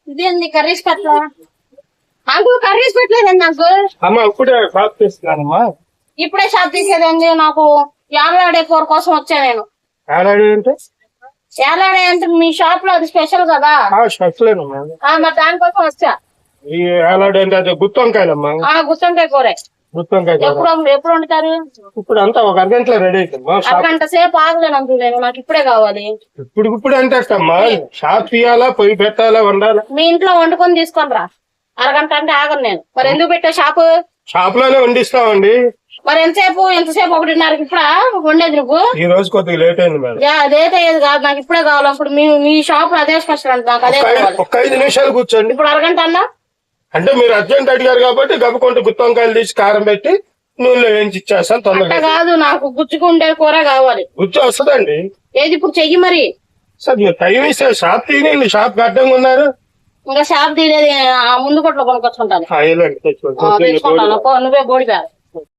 ఇదేంది కర్రీస్ పెట్టలా uncle? Curries పెట్టలేదండి అంకుల్. అమ్మా ఇప్పుడే షాప్ తీస్తున్నానమ్మా. ఇప్పుడే షాప్ తీసేదండి. నాకు యాలాడే కూర కోసం వచ్చా నేను. ఏడాది అంటే యాలాడే అంటే మీ షాప్ లో అది స్పెషల్ కదా. స్పెషలేనమ్మా. మరి దానికోసం వచ్చా. ఈ ఏడాది అంటే అది గుత్తి వంకాయలమ్మా. గుత్తంకాయ కూర. గుత్తి వంకాయ ఎప్పుడు వండుతారు? ఇప్పుడు అంతా ఒక అరగంటలో రెడీ అవుతుందమ్మా. అరగంట సేపు ఆగలేను అంకుల్, నేను నాకు ఇప్పుడే కావాలి. ఇప్పుడు అంటే అమ్మా షాప్ తీయాలా, పొయ్యి పెట్టాలా, వండాలా? మీ ఇంట్లో వండుకొని తీసుకొని రా. అరగంట అంటే ఆగను నేను. మరి ఎందుకు పెట్టా షాపు? షాప్ లోనే వండిస్తామండి. మరి ఎంతసేపు 1:30కి ఇప్పుడా వండేది నువ్వు? ఈ రోజు కొద్దిగా లేట్ అయింది మేడం. అదేతే ఏది కాదు, నాకు ఇప్పుడే కావాలి. అప్పుడు మీ షాప్ అదే స్పెషల్ అంటే నాకు అదే కావాలి. ఒక 5 నిమిషాలు కూర్చోండి. ఇప్పుడు అరగంట అన్నా అంటే మీరు అర్జెంట్ అడిగారు కాబట్టి గబుకుంటూ గుత్తి వంకాయలు తీసి కారం పెట్టి నూనెలో వేయించి ఇచ్చేస్తాను తొందరగా. కాదు, నాకు గుచ్చుకుండే కూర కావాలి. గుర్తు వస్తుందండి. ఏది ఇప్పుడు చెయ్యి మరి. సార్ మీరు టైం ఇస్తే షాప్ తీయండి. షాప్ అడ్డంగా ఉన్నారు. ఇంకా షాప్ తీయలేదు. ముందు కొట్లో కొనుక్కొచ్చుకుంటాను. వెళ్ళండి తెచ్చుకోండి. తెచ్చుకుంటాను. నువ్వే బోడిపా.